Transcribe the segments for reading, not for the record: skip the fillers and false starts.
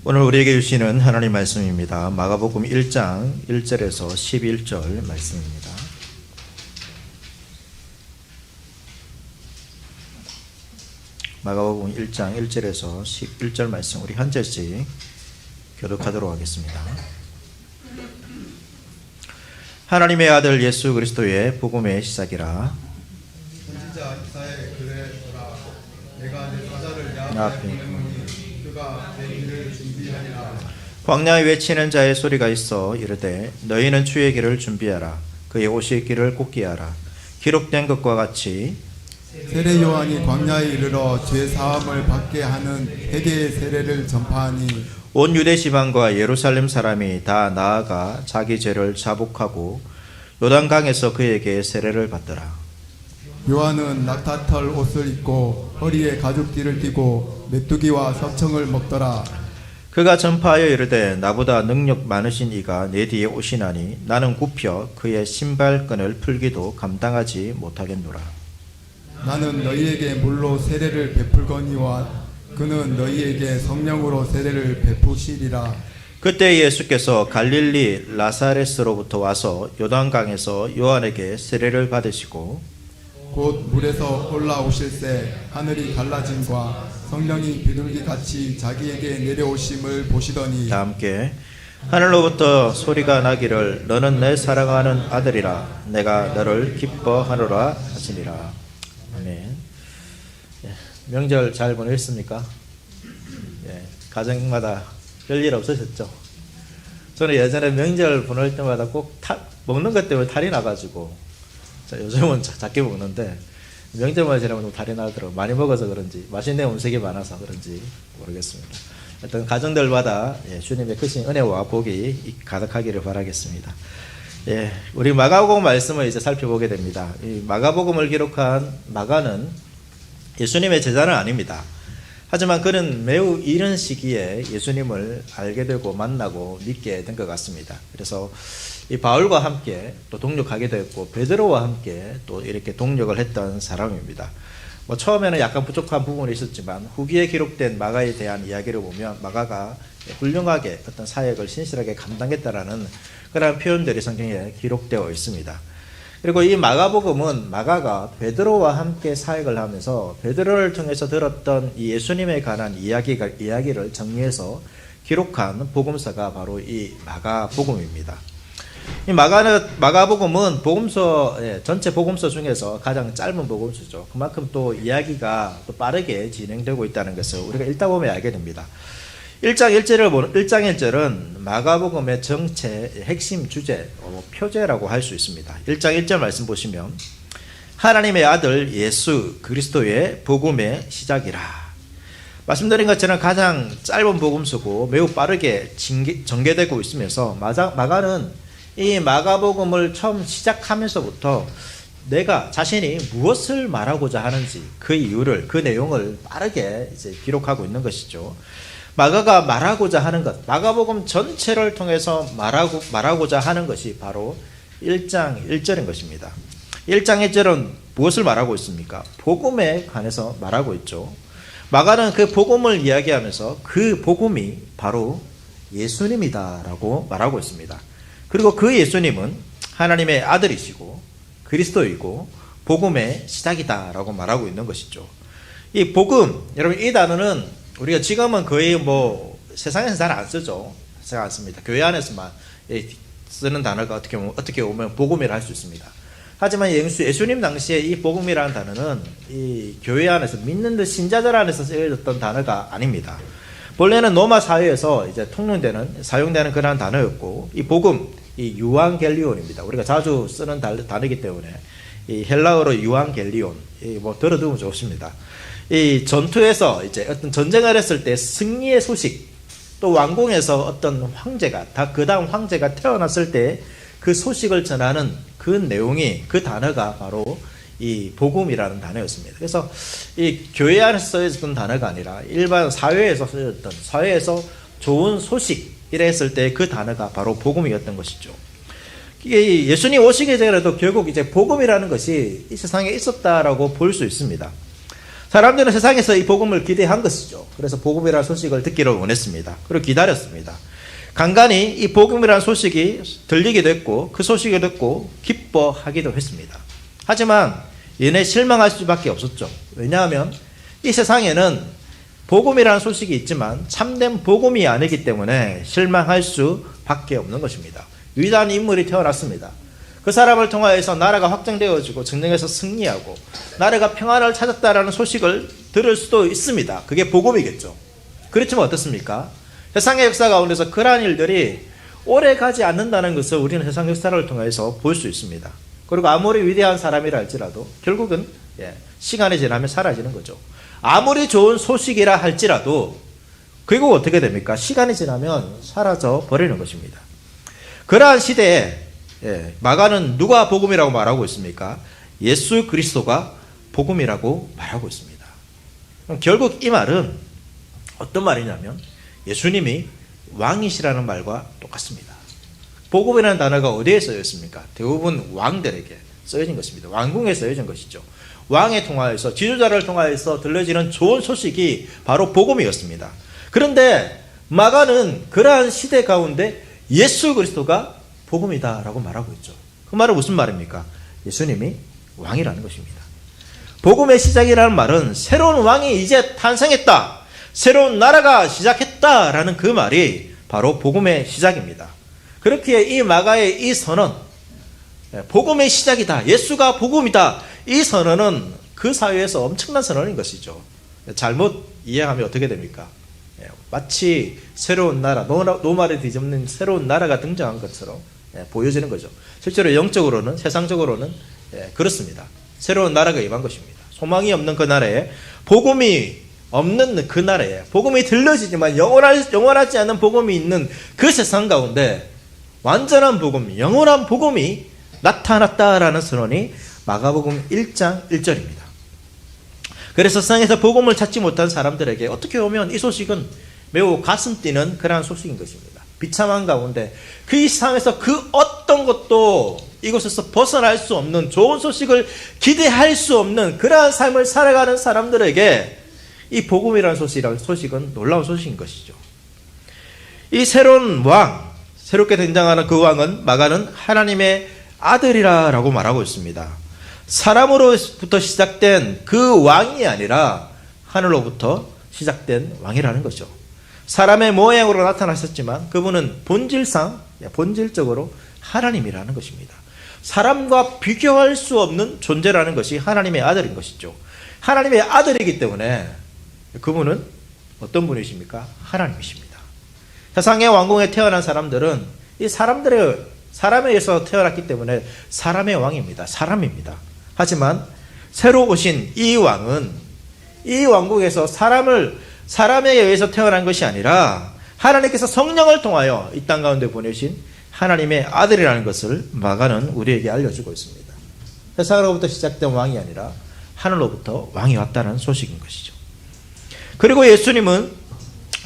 오늘 우리에게 주시는 하나님 말씀입니다. 마가복음 1장 1절에서 11절 말씀입니다. 마가복음 1장 1절에서 11절 말씀 우리 한 절씩 교독하도록 하겠습니다. 하나님의 아들 예수 그리스도의 복음의 시작이라. 선지자 이사야의 글에라 내가 내 사자를 야 앞에 보내노니 그가 내 길을 준비하리라. 광야에 외치는 자의 소리가 있어 이르되 너희는 주의 길을 준비하라. 그의 오실 길을 곱게 하라. 기록된 것과 같이 세례 요한이 광야에 이르러 죄 사함을 받게 하는 회개의 세례를 전파하니 온 유대 지방과 예루살렘 사람이 다 나아가 자기 죄를 자복하고 요단강에서 그에게 세례를 받더라. 요한은 낙타털 옷을 입고 허리에 가죽띠를 띠고 메뚜기와 석청을 먹더라. 그가 전파하여 이르되 나보다 능력 많으신 이가 내 뒤에 오시나니 나는 굽혀 그의 신발끈을 풀기도 감당하지 못하겠노라. 나는 너희에게 물로 세례를 베풀거니와 그는 너희에게 성령으로 세례를 베푸시리라. 그때 예수께서 갈릴리 나사렛으로부터 와서 요단강에서 요한에게 세례를 받으시고 곧 물에서 올라오실새 하늘이 갈라짐과 성령이 비둘기같이 자기에게 내려오심을 보시더니 다 함께 하늘로부터 소리가 나기를 너는 내 사랑하는 아들이라 내가 너를 기뻐하노라 하시니라. 아멘. 명절 잘 보냈습니까? 가정마다 별일 없으셨죠? 저는 예전에 명절 보낼 때마다 꼭 먹는 것 때문에 탈이 나가지고 요즘은 작게 먹는데 명절만 지나면 탈이 나더라고요. 많이 먹어서 그런지 맛있는 음식이 많아서 그런지 모르겠습니다. 하여튼 가정들마다 주님의 크신 은혜와 복이 가득하기를 바라겠습니다. 우리 마가복음 말씀을 이제 살펴보게 됩니다. 이 마가복음을 기록한 마가는 예수님의 제자는 아닙니다. 하지만 그는 매우 이른 시기에 예수님을 알게 되고 만나고 믿게 된 것 같습니다. 그래서 이 바울과 함께 또 동력하게 되었고 베드로와 함께 또 이렇게 동력을 했던 사람입니다. 처음에는 약간 부족한 부분이 있었지만 후기에 기록된 마가에 대한 이야기를 보면 마가가 훌륭하게 어떤 사역을 신실하게 감당했다라는 그런 표현들이 성경에 기록되어 있습니다. 그리고 이 마가복음은 마가가 베드로와 함께 사역을 하면서 베드로를 통해서 들었던 이 예수님에 관한 이야기를 정리해서 기록한 복음서가 바로 이 마가복음입니다. 이 마가복음은 복음서 전체 복음서 중에서 가장 짧은 복음서죠. 그만큼 또 이야기가 또 빠르게 진행되고 있다는 것을 우리가 읽다 보면 알게 됩니다. 1장 1절은 마가복음의 정체 핵심 주제, 표제라고 할 수 있습니다. 1장 1절 말씀 보시면 하나님의 아들 예수 그리스도의 복음의 시작이라. 말씀드린 것처럼 가장 짧은 복음서고 매우 빠르게 전개되고 있으면서 마가는 이 마가복음을 처음 시작하면서부터 내가 자신이 무엇을 말하고자 하는지 그 이유를, 그 내용을 빠르게 이제 기록하고 있는 것이죠. 마가가 말하고자 하는 것, 마가복음 전체를 통해서 말하고자 하는 것이 바로 1장 1절인 것입니다. 1장 1절은 무엇을 말하고 있습니까? 복음에 관해서 말하고 있죠. 마가는 그 복음을 이야기하면서 그 복음이 바로 예수님이다라고 말하고 있습니다. 그리고 그 예수님은 하나님의 아들이시고 그리스도이고 복음의 시작이다라고 말하고 있는 것이죠. 이 복음, 여러분 이 단어는 우리가 지금은 거의 세상에서 잘 안 쓰죠. 잘 안 씁니다. 교회 안에서만 쓰는 단어가 어떻게 보면 복음이라 할 수 있습니다. 하지만 예수님 당시에 이 복음이라는 단어는 이 교회 안에서 믿는 듯 신자들 안에서 쓰여졌던 단어가 아닙니다. 본래는 로마 사회에서 이제 사용되는 그런 단어였고, 이 복음, 이 유앙겔리온입니다. 우리가 자주 쓰는 단어이기 때문에 이 헬라어로 유앙겔리온, 들어두면 좋습니다. 이 전투에서 이제 어떤 전쟁을 했을 때 승리의 소식, 또 왕궁에서 어떤 황제가 그 다음 황제가 태어났을 때 그 소식을 전하는 그 내용이, 그 단어가 바로 이 복음이라는 단어였습니다. 그래서 이 교회 안에서 쓰여졌던 단어가 아니라 일반 사회에서 쓰여졌던, 사회에서 좋은 소식 이랬을 때 그 단어가 바로 복음이었던 것이죠. 이게 예수님 오시기 전에도 결국 이제 복음이라는 것이 이 세상에 있었다라고 볼 수 있습니다. 사람들은 세상에서 이 복음을 기대한 것이죠. 그래서 복음이라는 소식을 듣기를 원했습니다. 그리고 기다렸습니다. 간간히 이 복음이라는 소식이 들리기도 했고 그 소식을 듣고 기뻐하기도 했습니다. 하지만 얘네 실망할 수밖에 없었죠. 왜냐하면 이 세상에는 복음이라는 소식이 있지만 참된 복음이 아니기 때문에 실망할 수밖에 없는 것입니다. 위대한 인물이 태어났습니다. 그 사람을 통하여서 나라가 확장되어지고 전쟁에서 승리하고 나라가 평안을 찾았다라는 소식을 들을 수도 있습니다. 그게 복음이겠죠. 그렇지만 어떻습니까? 세상의 역사 가운데서 그러한 일들이 오래 가지 않는다는 것을 우리는 세상 역사를 통해서 볼 수 있습니다. 그리고 아무리 위대한 사람이라 할지라도 결국은 시간이 지나면 사라지는 거죠. 아무리 좋은 소식이라 할지라도 결국 어떻게 됩니까? 시간이 지나면 사라져 버리는 것입니다. 그러한 시대에 마가는 누가 복음이라고 말하고 있습니까? 예수 그리스도가 복음이라고 말하고 있습니다. 결국 이 말은 어떤 말이냐면 예수님이 왕이시라는 말과 똑같습니다. 복음이라는 단어가 어디에 쓰여 있습니까? 대부분 왕들에게 쓰여진 것입니다. 왕궁에 쓰여진 것이죠. 왕에 통하여서 지도자를 통하여서 들려지는 좋은 소식이 바로 복음이었습니다. 그런데 마가는 그러한 시대 가운데 예수 그리스도가 복음이다라고 말하고 있죠. 그 말은 무슨 말입니까? 예수님이 왕이라는 것입니다. 복음의 시작이라는 말은 새로운 왕이 이제 탄생했다, 새로운 나라가 시작했다라는 그 말이 바로 복음의 시작입니다. 그렇기에 이 마가의 이 선언, 복음의 시작이다, 예수가 복음이다, 이 선언은 그 사회에서 엄청난 선언인 것이죠. 잘못 이해하면 어떻게 됩니까? 마치 새로운 나라, 노말을 뒤집는 새로운 나라가 등장한 것처럼 보여지는 거죠. 실제로 영적으로는, 세상적으로는 그렇습니다. 새로운 나라가 임한 것입니다. 소망이 없는 그 나라에, 복음이 없는 그 나라에, 복음이 들려지지만 영원하지 않은 복음이 있는 그 세상 가운데 완전한 복음, 영원한 복음이 나타났다라는 선언이 마가복음 1장 1절입니다. 그래서 세상에서 복음을 찾지 못한 사람들에게 어떻게 보면 이 소식은 매우 가슴 뛰는 그러한 소식인 것입니다. 비참한 가운데 그 이 세상에서 그 어떤 것도 이곳에서 벗어날 수 없는, 좋은 소식을 기대할 수 없는 그러한 삶을 살아가는 사람들에게 이 복음이라는 소식은 놀라운 소식인 것이죠. 이 새로운 왕, 새롭게 등장하는 그 왕은 마가는 하나님의 아들이라고 말하고 있습니다. 사람으로부터 시작된 그 왕이 아니라 하늘로부터 시작된 왕이라는 거죠. 사람의 모양으로 나타나셨지만 그분은 본질적으로 하나님이라는 것입니다. 사람과 비교할 수 없는 존재라는 것이 하나님의 아들인 것이죠. 하나님의 아들이기 때문에 그분은 어떤 분이십니까? 하나님이십니다. 세상의 왕궁에 태어난 사람들은 이 사람에 의해서 태어났기 때문에 사람의 왕입니다. 사람입니다. 하지만 새로 오신 이 왕은 이 왕국에서 사람에 의해서 태어난 것이 아니라 하나님께서 성령을 통하여 이 땅 가운데 보내신 하나님의 아들이라는 것을 마가는 우리에게 알려주고 있습니다. 세상으로부터 시작된 왕이 아니라 하늘로부터 왕이 왔다는 소식인 것이죠. 그리고 예수님은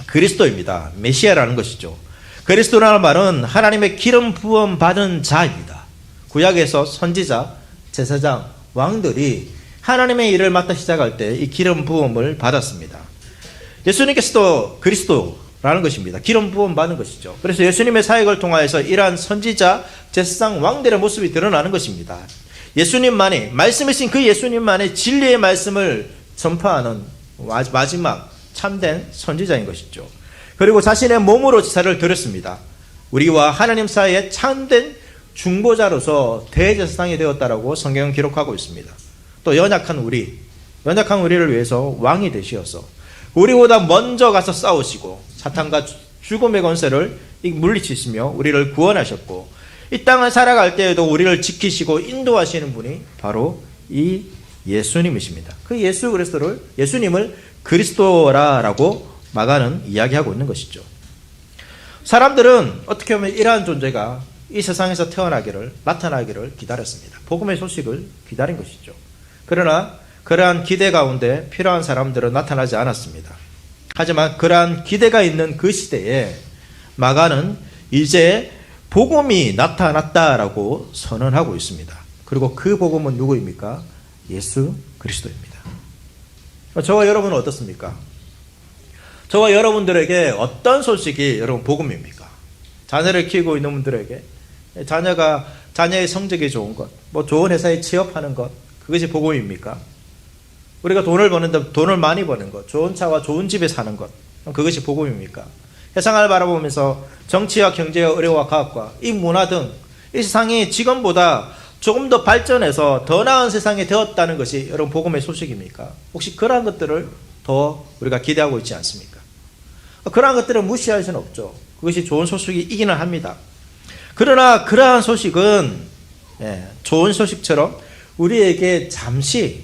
그리스도입니다. 메시아라는 것이죠. 그리스도라는 말은 하나님의 기름 부음 받은 자입니다. 구약에서 선지자, 제사장, 왕들이 하나님의 일을 맡아 시작할 때 이 기름 부음을 받았습니다. 예수님께서도 그리스도라는 것입니다. 기름 부음 받은 것이죠. 그래서 예수님의 사역을 통하여서 이러한 선지자, 제사장, 왕들의 모습이 드러나는 것입니다. 예수님만이, 말씀이신 그 예수님만의 진리의 말씀을 전파하는 마지막 참된 선지자인 것이죠. 그리고 자신의 몸으로 제사를 드렸습니다. 우리와 하나님 사이에 참된 중보자로서 대제사장이 되었다라고 성경은 기록하고 있습니다. 또 연약한 우리를 위해서 왕이 되시어서 우리보다 먼저 가서 싸우시고 사탄과 죽음의 권세를 물리치시며 우리를 구원하셨고 이 땅을 살아갈 때에도 우리를 지키시고 인도하시는 분이 바로 이 예수님이십니다. 그 예수님을 그리스도라고 마가는 이야기하고 있는 것이죠. 사람들은 어떻게 보면 이러한 존재가 이 세상에서 나타나기를 기다렸습니다. 복음의 소식을 기다린 것이죠. 그러나 그러한 기대 가운데 필요한 사람들은 나타나지 않았습니다. 하지만 그러한 기대가 있는 그 시대에 마가는 이제 복음이 나타났다라고 선언하고 있습니다. 그리고 그 복음은 누구입니까? 예수 그리스도입니다. 저와 여러분은 어떻습니까? 저와 여러분들에게 어떤 소식이 여러분 복음입니까? 자녀를 키우고 있는 분들에게 자녀의 성적이 좋은 것, 뭐 좋은 회사에 취업하는 것, 그것이 복음입니까? 우리가 돈을 버는데 돈을 많이 버는 것, 좋은 차와 좋은 집에 사는 것, 그것이 복음입니까? 세상을 바라보면서 정치와 경제와 의료와 과학과 이 문화 등 이 세상이 지금보다 조금 더 발전해서 더 나은 세상이 되었다는 것이 여러분 복음의 소식입니까? 혹시 그러한 것들을 더 우리가 기대하고 있지 않습니까? 그러한 것들을 무시할 수는 없죠. 그것이 좋은 소식이기는 합니다. 그러나 그러한 소식은 좋은 소식처럼 우리에게 잠시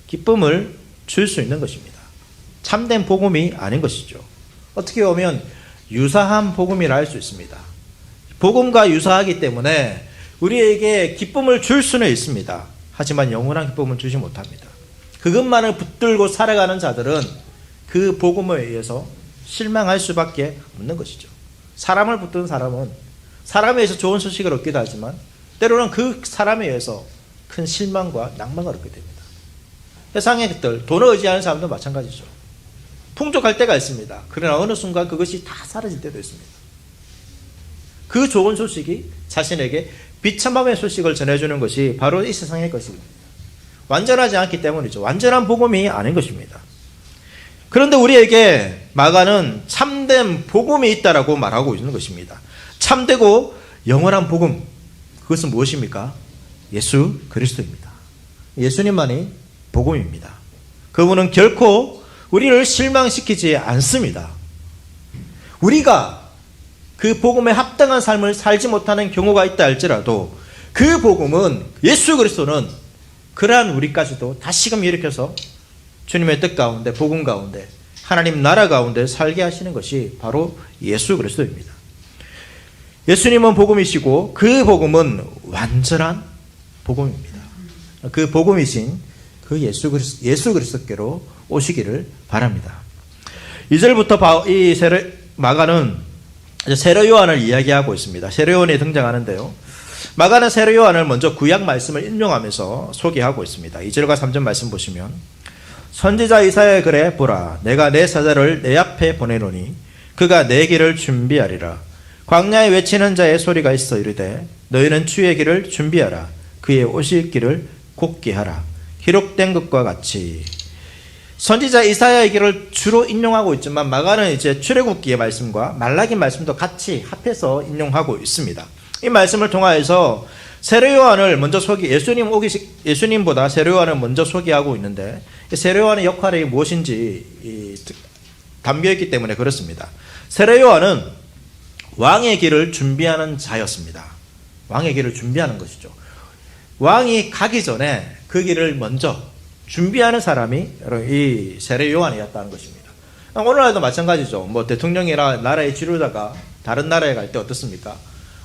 기쁨을 줄 수 있는 것입니다. 참된 복음이 아닌 것이죠. 어떻게 보면 유사한 복음이라 할 수 있습니다. 복음과 유사하기 때문에 우리에게 기쁨을 줄 수는 있습니다. 하지만 영원한 기쁨은 주지 못합니다. 그것만을 붙들고 살아가는 자들은 그 복음에 의해서 실망할 수밖에 없는 것이죠. 사람을 붙든 사람은 사람에 의해서 좋은 소식을 얻기도 하지만 때로는 그 사람에 의해서 큰 실망과 낭만을 얻게 됩니다. 세상의 것들, 돈을 의지하는 사람도 마찬가지죠. 풍족할 때가 있습니다. 그러나 어느 순간 그것이 다 사라질 때도 있습니다. 그 좋은 소식이 자신에게 비참함의 소식을 전해주는 것이 바로 이 세상의 것입니다. 완전하지 않기 때문이죠. 완전한 복음이 아닌 것입니다. 그런데 우리에게 마가는 참된 복음이 있다라고 말하고 있는 것입니다. 참되고 영원한 복음, 그것은 무엇입니까? 예수 그리스도입니다. 예수님만이 복음입니다. 그분은 결코 우리를 실망시키지 않습니다. 우리가 그 복음에 합당한 삶을 살지 못하는 경우가 있다 할지라도 그 복음은, 예수 그리스도는 그러한 우리까지도 다시금 일으켜서 주님의 뜻 가운데, 복음 가운데, 하나님 나라 가운데 살게 하시는 것이 바로 예수 그리스도입니다. 예수님은 복음이시고 그 복음은 완전한 복음입니다. 그 복음이신 그 예수 그리스도께로 오시기를 바랍니다. 2절부터 이 마가는 세례 요한을 이야기하고 있습니다. 세례 요한이 등장하는데요. 마가는 세례 요한을 먼저 구약 말씀을 인용하면서 소개하고 있습니다. 2절과 3절 말씀 보시면, 선지자 이사야의 글에 보라, 내가 내 사자를 내 앞에 보내노니 그가 내 길을 준비하리라. 광야에 외치는 자의 소리가 있어 이르되 너희는 주의 길을 준비하라. 그의 오실 길을 곧게 하라. 기록된 것과 같이. 선지자 이사야의 길을 주로 인용하고 있지만 마가는 이제 출애굽기의 말씀과 말라기 말씀도 같이 합해서 인용하고 있습니다. 이 말씀을 통하여서 세례 요한을 먼저 예수님보다 세례 요한을 먼저 소개하고 있는데, 세례 요한의 역할이 무엇인지 담겨 있기 때문에 그렇습니다. 세례 요한은 왕의 길을 준비하는 자였습니다. 왕의 길을 준비하는 것이죠. 왕이 가기 전에 그 길을 먼저 준비하는 사람이 이 세례 요한이었다는 것입니다. 오늘날도 마찬가지죠. 뭐 대통령이나 나라의 지도자가 다른 나라에 갈 때 어떻습니까?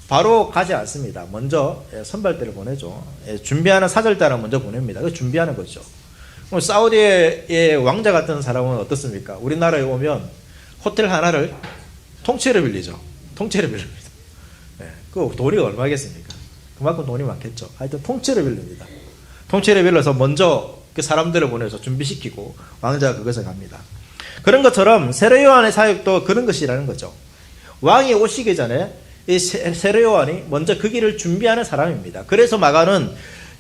바로 가지 않습니다. 먼저 선발대를 보내죠. 준비하는 사절단을 먼저 보냅니다. 그 준비하는 거죠. 사우디의 왕자 같은 사람은 어떻습니까? 우리나라에 오면 호텔 하나를 통째로 빌리죠. 통째로 빌립니다. 그 돈이 얼마겠습니까? 그만큼 돈이 많겠죠. 하여튼 통째로 빌립니다. 통째로 빌려서 먼저 그 사람들을 보내서 준비시키고 왕자가 그것을 갑니다. 그런 것처럼 세례 요한의 사역도 그런 것이라는 거죠. 왕이 오시기 전에 이 세례 요한이 먼저 그 길을 준비하는 사람입니다. 그래서 마가는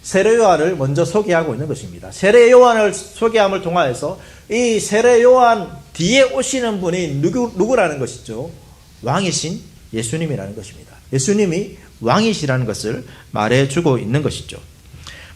세례 요한을 먼저 소개하고 있는 것입니다. 세례 요한을 소개함을 통하여서 이 세례 요한 뒤에 오시는 분이 누구라는 것이죠? 왕이신 예수님이라는 것입니다. 예수님이 왕이시라는 것을 말해주고 있는 것이죠.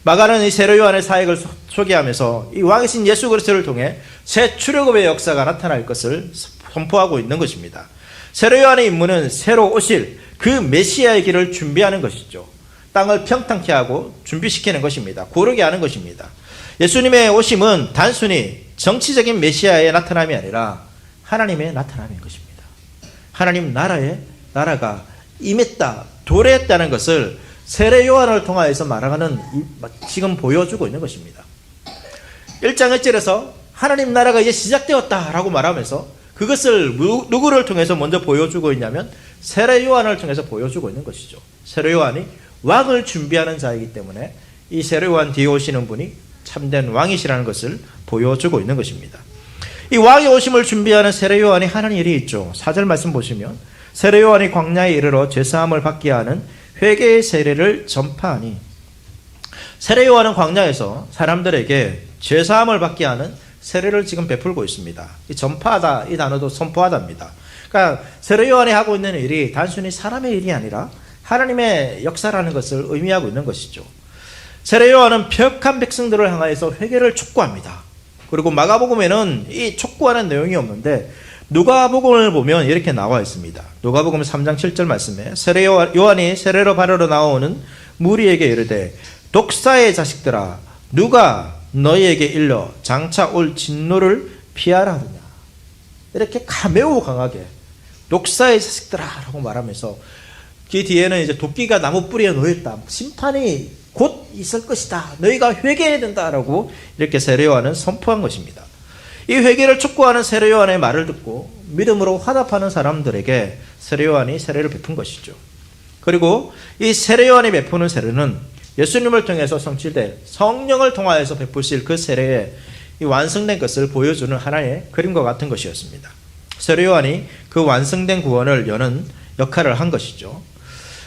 마가는 이 세례 요한의 사역을 소개하면서 이 왕이신 예수 그리스도를 통해 새 출애굽의 역사가 나타날 것을 선포하고 있는 것입니다. 세례 요한의 임무는 새로 오실 그 메시아의 길을 준비하는 것이죠. 땅을 평탄케 하고 준비시키는 것입니다. 고르게 하는 것입니다. 예수님의 오심은 단순히 정치적인 메시아의 나타남이 아니라 하나님의 나타남인 것입니다. 하나님 나라가 임했다, 도래했다는 것을 세례 요한을 통하여서 말하는, 지금 보여주고 있는 것입니다. 1장 1절에서 하나님 나라가 이제 시작되었다라고 말하면서 그것을 누구를 통해서 먼저 보여주고 있냐면 세례 요한을 통해서 보여주고 있는 것이죠. 세례 요한이 왕을 준비하는 자이기 때문에 이 세례 요한 뒤에 오시는 분이 참된 왕이시라는 것을 보여주고 있는 것입니다. 이 왕의 오심을 준비하는 세례 요한이 하는 일이 있죠. 4절 말씀 보시면 세례 요한이 광야에 이르러 죄사함을 받게 하는 회개의 세례를 전파하니, 세례 요한은 광야에서 사람들에게 죄사함을 받게 하는 세례를 지금 베풀고 있습니다. 이 전파하다, 이 단어도 선포하다입니다. 그러니까 세례 요한이 하고 있는 일이 단순히 사람의 일이 아니라 하나님의 역사라는 것을 의미하고 있는 것이죠. 세례 요한은 벽한 백성들을 향하여서 회개를 촉구합니다. 그리고 마가복음에는 이 촉구하는 내용이 없는데 누가복음을 보면 이렇게 나와 있습니다. 누가복음 3장 7절 말씀에 세례 요한이 세례로 바르러 나오는 무리에게 이르되 독사의 자식들아 누가 너희에게 일러 장차 올 진노를 피하라 하느냐. 이렇게 매우 강하게 독사의 자식들아 라고 말하면서 그 뒤에는 이제 도끼가 나무 뿌리에 놓였다. 심판이 곧 있을 것이다. 너희가 회개해야 된다라고 이렇게 세례 요한은 선포한 것입니다. 이 회개를 촉구하는 세례 요한의 말을 듣고 믿음으로 화답하는 사람들에게 세례 요한이 세례를 베푼 것이죠. 그리고 이 세례 요한이 베푸는 세례는 예수님을 통해서 성취될 성령을 통하여서 베푸실 그 세례의 이 완성된 것을 보여주는 하나의 그림과 같은 것이었습니다. 세례 요한이 그 완성된 구원을 여는 역할을 한 것이죠.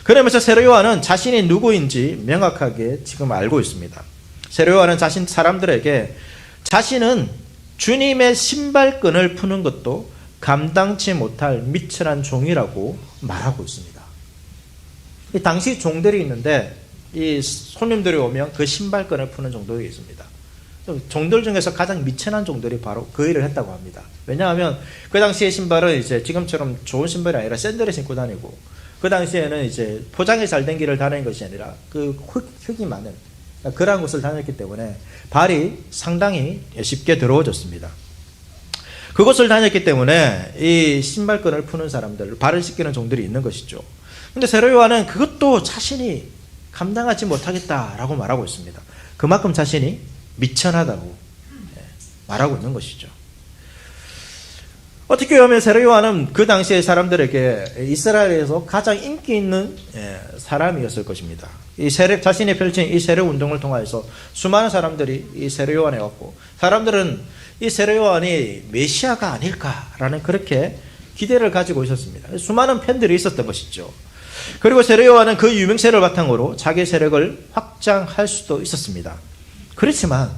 그러면서 세례 요한은 자신이 누구인지 명확하게 지금 알고 있습니다. 세례 요한은 사람들에게 자신은 주님의 신발끈을 푸는 것도 감당치 못할 미천한 종이라고 말하고 있습니다. 이 당시 종들이 있는데 이 손님들이 오면 그 신발끈을 푸는 종들이 있습니다. 종들 중에서 가장 미천한 종들이 바로 그 일을 했다고 합니다. 왜냐하면 그 당시의 신발은 이제 지금처럼 좋은 신발이 아니라 샌들을 신고 다니고, 그 당시에는 이제 포장이 잘 된 길을 다니는 것이 아니라 그 흙이 많은 그러한 곳을 다녔기 때문에 발이 상당히 쉽게 더러워졌습니다. 그곳을 다녔기 때문에 이 신발끈을 푸는 사람들, 발을 씻기는 종들이 있는 것이죠. 근데 세례 요한은 그것도 자신이 감당하지 못하겠다라고 말하고 있습니다. 그만큼 자신이 미천하다고 말하고 있는 것이죠. 어떻게 보면 세례 요한은 그 당시의 사람들에게 이스라엘에서 가장 인기 있는 사람이었을 것입니다. 이 자신이 펼친 이 세례 운동을 통해서 수많은 사람들이 이 세례 요한에 왔고, 사람들은 이 세례 요한이 메시아가 아닐까라는 그렇게 기대를 가지고 있었습니다. 수많은 팬들이 있었던 것이죠. 그리고 세례 요한은 그 유명세를 바탕으로 자기 세력을 확장할 수도 있었습니다. 그렇지만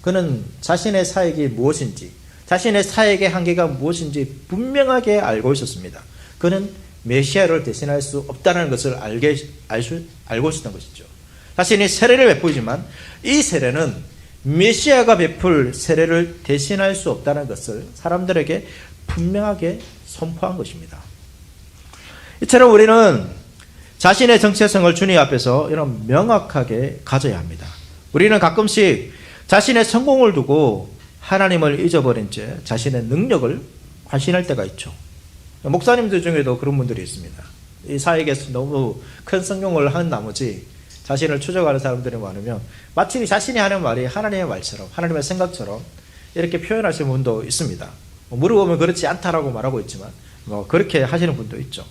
그는 자신의 사역이 무엇인지, 자신의 사역의 한계가 무엇인지 분명하게 알고 있었습니다. 그는 메시아를 대신할 수 없다는 것을 알고 있었던 것이죠. 자신이 세례를 베푸지만 이 세례는 메시아가 베풀 세례를 대신할 수 없다는 것을 사람들에게 분명하게 선포한 것입니다. 이처럼 우리는 자신의 정체성을 주님 앞에서 이런 명확하게 가져야 합니다. 우리는 가끔씩 자신의 성공을 두고 하나님을 잊어버린 채 자신의 능력을 과신할 때가 있죠. 목사님들 중에도 그런 분들이 있습니다. 이 사역에서 너무 큰 성공을 한 나머지 자신을 추적하는 사람들이 많으면 마치 자신이 하는 말이 하나님의 말처럼, 하나님의 생각처럼 이렇게 표현하시는 분도 있습니다. 물어보면 그렇지 않다라고 말하고 있지만 그렇게 하시는 분도 있죠.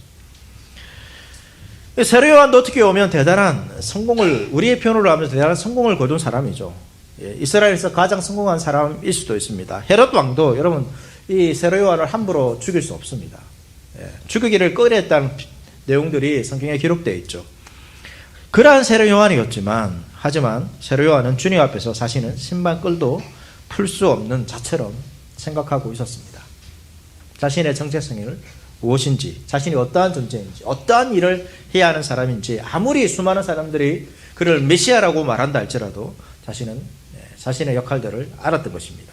세례 요한도 어떻게 보면 대단한 성공을, 우리의 표현으로 하면 대단한 성공을 거둔 사람이죠. 이스라엘에서 가장 성공한 사람일 수도 있습니다. 헤롯 왕도 여러분 이 세례 요한을 함부로 죽일 수 없습니다. 죽이기를 꺼려했다는 내용들이 성경에 기록되어 있죠. 그러한 세례 요한이었지만, 하지만 세례 요한은 주님 앞에서 자신은 신발끈도 풀 수 없는 자처럼 생각하고 있었습니다. 자신의 정체성을 무엇인지, 자신이 어떠한 존재인지, 어떠한 일을 해야 하는 사람인지, 아무리 수많은 사람들이 그를 메시아라고 말한다 할지라도 자신은 자신의 역할들을 알았던 것입니다.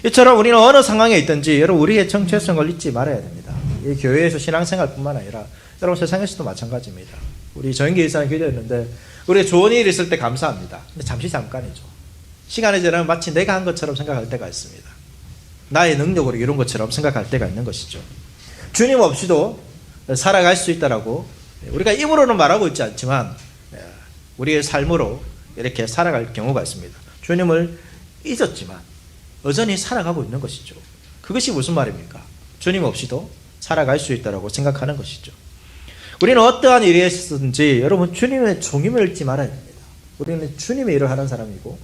이처럼 우리는 어느 상황에 있든지 여러분 우리의 정체성을 잊지 말아야 됩니다. 이 교회에서 신앙생활뿐만 아니라 여러분 세상에서도 마찬가지입니다. 우리 저인기 이사님 기도했는데 우리 좋은 일이 있을 때 감사합니다. 근데 잠깐이죠. 시간이 지나면 마치 내가 한 것처럼 생각할 때가 있습니다. 나의 능력으로 이룬 것처럼 생각할 때가 있는 것이죠. 주님 없이도 살아갈 수 있다라고 우리가 입으로는 말하고 있지 않지만 우리의 삶으로 이렇게 살아갈 경우가 있습니다. 주님을 잊었지만 여전히 살아가고 있는 것이죠. 그것이 무슨 말입니까? 주님 없이도 살아갈 수 있다고 생각하는 것이죠. 우리는 어떠한 일이 있었든지 여러분 주님의 종임을 잊지 말아야 됩니다. 우리는 주님의 일을 하는 사람이고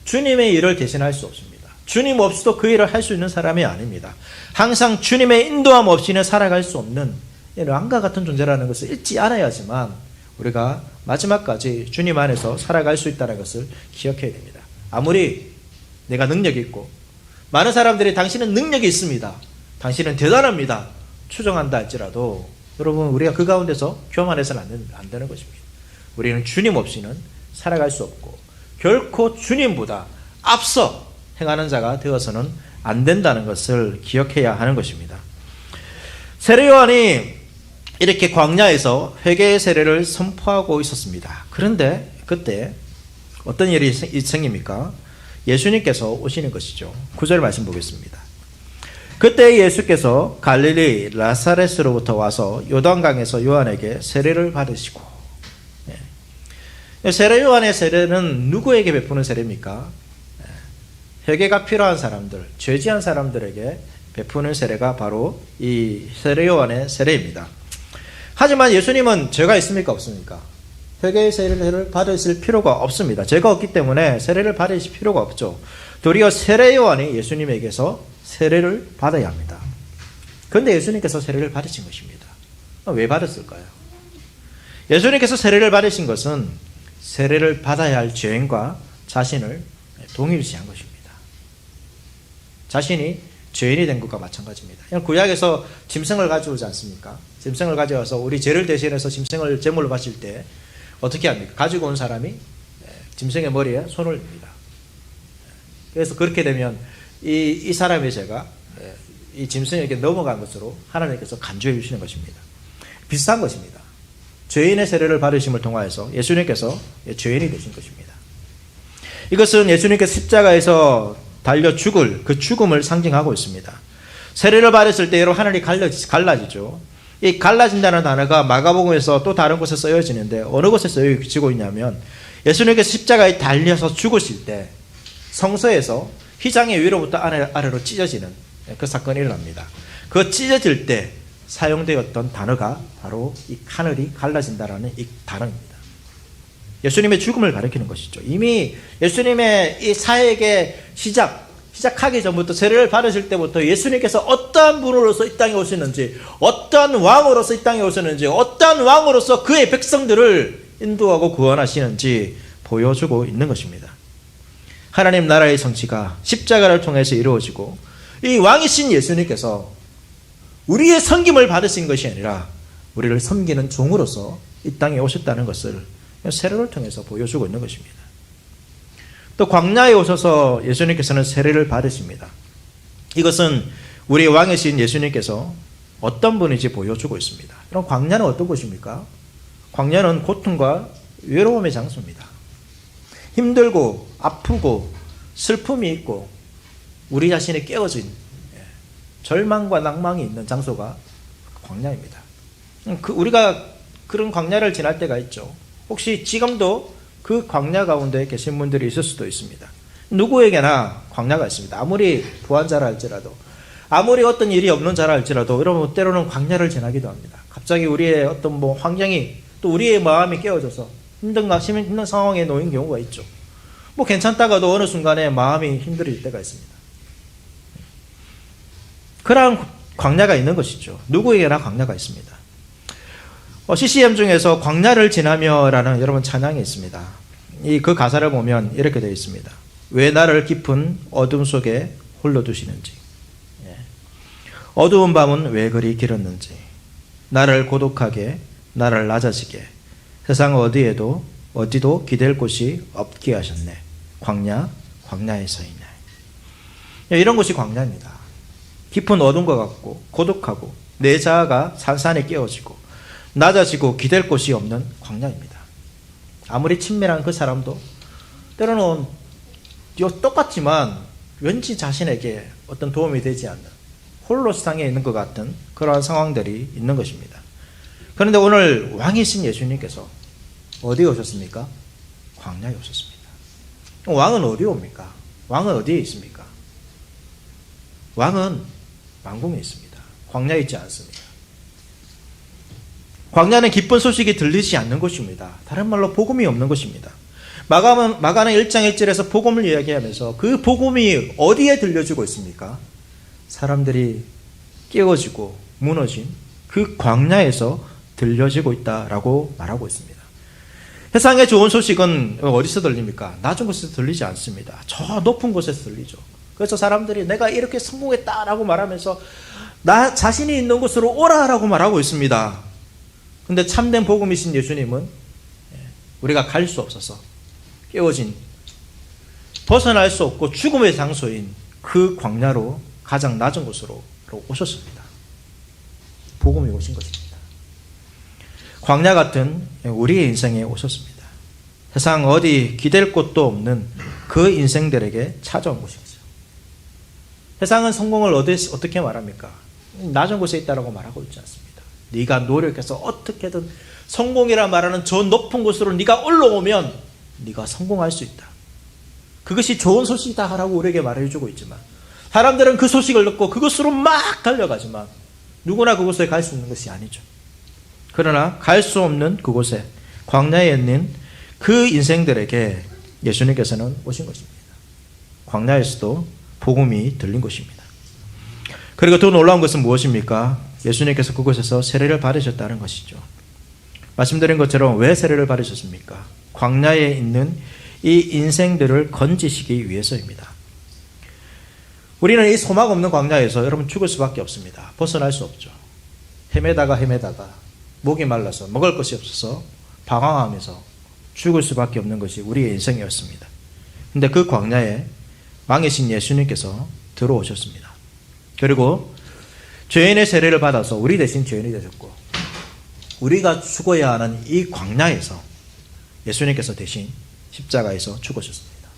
주님의 일을 대신할 수 없습니다. 주님 없이도 그 일을 할 수 있는 사람이 아닙니다. 항상 주님의 인도함 없이는 살아갈 수 없는 왕과 같은 존재라는 것을 잊지 않아야지만 우리가 마지막까지 주님 안에서 살아갈 수 있다는 것을 기억해야 됩니다. 아무리 내가 능력이 있고 많은 사람들이 당신은 능력이 있습니다, 당신은 대단합니다 추정한다 할지라도 여러분, 우리가 그 가운데서 교만해서는 안 되는 것입니다. 우리는 주님 없이는 살아갈 수 없고 결코 주님보다 앞서 행하는 자가 되어서는 안 된다는 것을 기억해야 하는 것입니다. 세례 요한이 이렇게 광야에서 회개의 세례를 선포하고 있었습니다. 그런데 그때 어떤 일이 생깁니까? 예수님께서 오시는 것이죠. 9절 말씀 보겠습니다. 그때 예수께서 갈릴리 나사렛으로부터 와서 요단강에서 요한에게 세례를 받으시고, 세례 요한의 세례는 누구에게 베푸는 세례입니까? 회개가 필요한 사람들, 죄지한 사람들에게 베푸는 세례가 바로 이 세례 요한의 세례입니다. 하지만 예수님은 죄가 있습니까? 없습니까? 회개의 세례를 받으실 필요가 없습니다. 죄가 없기 때문에 세례를 받으실 필요가 없죠. 도리어 세례 요한이 예수님에게서 세례를 받아야 합니다. 그런데 예수님께서 세례를 받으신 것입니다. 왜 받았을까요? 예수님께서 세례를 받으신 것은 세례를 받아야 할 죄인과 자신을 동일시한 것입니다. 자신이 죄인이 된 것과 마찬가지입니다. 구약에서 짐승을 가져오지 않습니까? 짐승을 가져와서 우리 죄를 대신해서 짐승을 제물로 바칠 때 어떻게 합니까? 가지고 온 사람이 짐승의 머리에 손을 댑니다. 그래서 그렇게 되면 이 사람의 죄가 이 짐승에게 넘어간 것으로 하나님께서 간주해 주시는 것입니다. 비슷한 것입니다. 죄인의 세례를 받으심을 통하여서 예수님께서 죄인이 되신 것입니다. 이것은 예수님께서 십자가에서 달려 죽을 그 죽음을 상징하고 있습니다. 세례를 받았을 때 여러분 하늘이 갈라지죠. 이 갈라진다는 단어가 마가복음에서 또 다른 곳에 쓰여지는데 어느 곳에 쓰여지고 있냐면 예수님께서 십자가에 달려서 죽으실 때 성서에서 휘장의 위로부터 아래로 찢어지는 그 사건이 일어납니다. 그 찢어질 때 사용되었던 단어가 바로 이 하늘이 갈라진다라는 이 단어입니다. 예수님의 죽음을 가리키는 것이죠. 이미 예수님의 이 사역의 시작하기 전부터 세례를 받으실 때부터 예수님께서 어떠한 분으로서 이 땅에 오시는지, 어떠한 왕으로서 이 땅에 오시는지, 어떠한 왕으로서 그의 백성들을 인도하고 구원하시는지 보여주고 있는 것입니다. 하나님 나라의 성취가 십자가를 통해서 이루어지고 이 왕이신 예수님께서 우리의 섬김을 받으신 것이 아니라 우리를 섬기는 종으로서 이 땅에 오셨다는 것을 세례를 통해서 보여주고 있는 것입니다. 또 광야에 오셔서 예수님께서는 세례를 받으십니다. 이것은 우리 왕이신 예수님께서 어떤 분인지 보여주고 있습니다. 그럼 광야는 어떤 곳입니까? 광야는 고통과 외로움의 장소입니다. 힘들고 아프고 슬픔이 있고 우리 자신이 깨어진 절망과 낭망이 있는 장소가 광야입니다. 우리가 그런 광야를 지날 때가 있죠. 혹시 지금도 그 광야 가운데 계신 분들이 있을 수도 있습니다. 누구에게나 광야가 있습니다. 아무리 부한 자라 할지라도, 아무리 어떤 일이 없는 자라 할지라도 여러분 때로는 광야를 지나기도 합니다. 갑자기 우리의 어떤 환경이 또 우리의 마음이 깨어져서 힘든 상황에 놓인 경우가 있죠. 괜찮다가도 어느 순간에 마음이 힘들어질 때가 있습니다. 그러한 광야가 있는 것이죠. 누구에게나 광야가 있습니다. CCM 중에서 광야를 지나며라는 여러분 찬양이 있습니다. 그 가사를 보면 이렇게 되어 있습니다. 왜 나를 깊은 어둠 속에 홀로 두시는지, 어두운 밤은 왜 그리 길었는지, 나를 고독하게, 나를 낮아지게, 세상 어디도 기댈 곳이 없게 하셨네. 광야에 서 있네. 이런 곳이 광야입니다. 깊은 어둠과 같고 고독하고 내 자아가 산산에 깨어지고 낮아지고 기댈 곳이 없는 광야입니다. 아무리 친밀한 그 사람도 때로는 똑같지만 왠지 자신에게 어떤 도움이 되지 않는 홀로 세상에 있는 것 같은 그러한 상황들이 있는 것입니다. 그런데 오늘 왕이신 예수님께서 어디에 오셨습니까? 광야에 오셨습니다. 왕은 어디에 옵니까? 왕은 어디에 있습니까? 왕은 왕궁에 있습니다. 광야에 있지 않습니다. 광야는 기쁜 소식이 들리지 않는 곳입니다. 다른 말로 복음이 없는 곳입니다. 마가는 1장 1절에서 복음을 이야기하면서 그 복음이 어디에 들려주고 있습니까? 사람들이 깨어지고 무너진 그 광야에서 들려지고 있다라고 말하고 있습니다. 세상의 좋은 소식은 어디서 들립니까? 낮은 곳에서 들리지 않습니다. 저 높은 곳에서 들리죠. 그래서 사람들이 내가 이렇게 성공했다라고 말하면서 나 자신이 있는 곳으로 오라라고 말하고 있습니다. 근데 참된 복음이신 예수님은 우리가 갈 수 없어서 깨어진, 벗어날 수 없고 죽음의 장소인 그 광야로, 가장 낮은 곳으로 오셨습니다. 복음이 오신 것입니다. 광야 같은 우리의 인생에 오셨습니다. 세상 어디 기댈 곳도 없는 그 인생들에게 찾아온 것이죠. 세상은 성공을 어떻게 말합니까? 낮은 곳에 있다라고 말하고 있지 않습니다. 네가 노력해서 어떻게든 성공이라 말하는 저 높은 곳으로 네가 올라오면 네가 성공할 수 있다. 그것이 좋은 소식이다라고 우리에게 말해주고 있지만 사람들은 그 소식을 듣고 그곳으로 막 달려가지만 누구나 그곳에 갈 수 있는 것이 아니죠. 그러나 갈 수 없는 그곳에, 광야에 있는 그 인생들에게 예수님께서는 오신 것입니다. 광야에서도 복음이 들린 것입니다. 그리고 더 놀라운 것은 무엇입니까? 예수님께서 그곳에서 세례를 받으셨다는 것이죠. 말씀드린 것처럼 왜 세례를 받으셨습니까? 광야에 있는 이 인생들을 건지시기 위해서입니다. 우리는 이 소망 없는 광야에서 여러분 죽을 수밖에 없습니다. 벗어날 수 없죠. 헤매다가 목이 말라서 먹을 것이 없어서 방황하면서 죽을 수밖에 없는 것이 우리의 인생이었습니다. 근데 그 광야에 왕이신 예수님께서 들어오셨습니다. 그리고 죄인의 세례를 받아서 우리 대신 죄인이 되셨고 우리가 죽어야 하는 이 광야에서 예수님께서 대신 십자가에서 죽으셨습니다.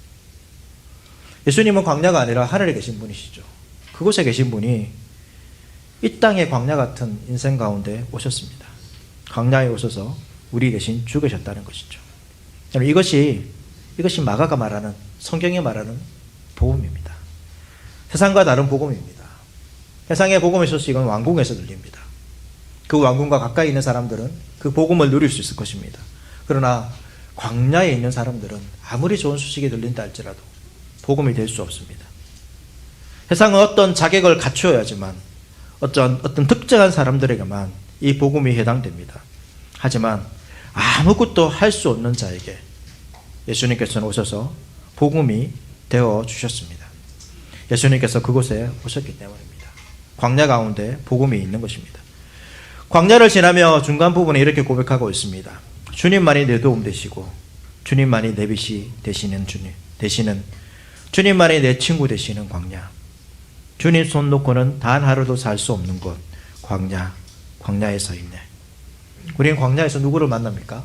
예수님은 광야가 아니라 하늘에 계신 분이시죠. 그곳에 계신 분이 이 땅의 광야 같은 인생 가운데 오셨습니다. 광야에 오셔서 우리 대신 죽으셨다는 것이죠. 이것이 마가가 말하는, 성경이 말하는 복음입니다. 세상과 다른 복음입니다. 세상의 복음의 소식은 왕궁에서 들립니다. 그 왕궁과 가까이 있는 사람들은 그 복음을 누릴 수 있을 것입니다. 그러나 광야에 있는 사람들은 아무리 좋은 소식이 들린다 할지라도 복음이 될 수 없습니다. 세상은 어떤 자격을 갖추어야지만 어떤 특정한 사람들에게만 이 복음이 해당됩니다. 하지만 아무것도 할 수 없는 자에게 예수님께서는 오셔서 복음이 되어 주셨습니다. 예수님께서 그곳에 오셨기 때문입니다. 광야 가운데 복음이 있는 것입니다. 광야를 지나며 중간 부분에 이렇게 고백하고 있습니다. 주님만이 내 도움 되시고 주님만이 내 빛이 되시는 주님만이 내 친구 되시는 광야. 주님 손 놓고는 단 하루도 살 수 없는 곳, 광야에 서 있네. 우리는 광야에서 누구를 만납니까?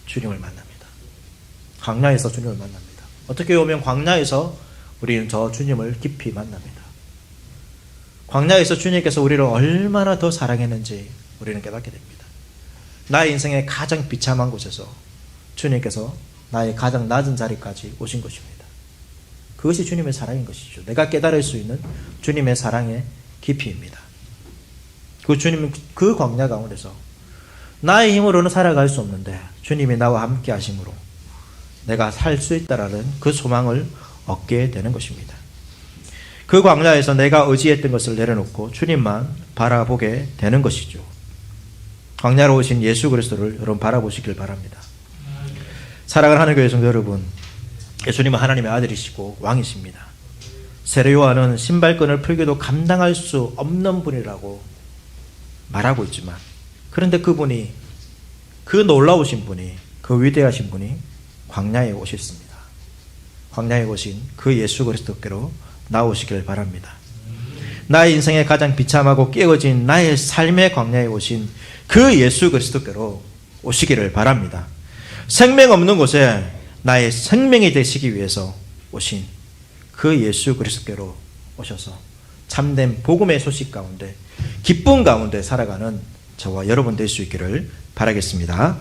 주님을 만납니다. 광야에서 주님을 만납니다. 어떻게 보면 광야에서 우리는 저 주님을 깊이 만납니다. 광야에서 주님께서 우리를 얼마나 더 사랑했는지 우리는 깨닫게 됩니다. 나의 인생의 가장 비참한 곳에서 주님께서 나의 가장 낮은 자리까지 오신 것입니다. 그것이 주님의 사랑인 것이죠. 내가 깨달을 수 있는 주님의 사랑의 깊이입니다. 그 주님은 그 광야 가운데서 나의 힘으로는 살아갈 수 없는데 주님이 나와 함께 하심으로 내가 살 수 있다라는 그 소망을 얻게 되는 것입니다. 그 광야에서 내가 의지했던 것을 내려놓고 주님만 바라보게 되는 것이죠. 광야로 오신 예수 그리스도를 여러분 바라보시길 바랍니다. 사랑하는 하늘 교회 성도 여러분, 예수님은 하나님의 아들이시고 왕이십니다. 세례 요한은 신발끈을 풀기도 감당할 수 없는 분이라고 말하고 있지만, 그런데 그분이, 그 놀라우신 분이, 그 위대하신 분이 광야에 오셨습니다. 광야에 오신 그 예수 그리스도께로 나오시길 바랍니다. 나의 인생에 가장 비참하고 깨어진 나의 삶의 광야에 오신 그 예수 그리스도께로 오시기를 바랍니다. 생명 없는 곳에 나의 생명이 되시기 위해서 오신 그 예수 그리스도께로 오셔서 참된 복음의 소식 가운데, 기쁨 가운데 살아가는 저와 여러분 될 수 있기를 바라겠습니다.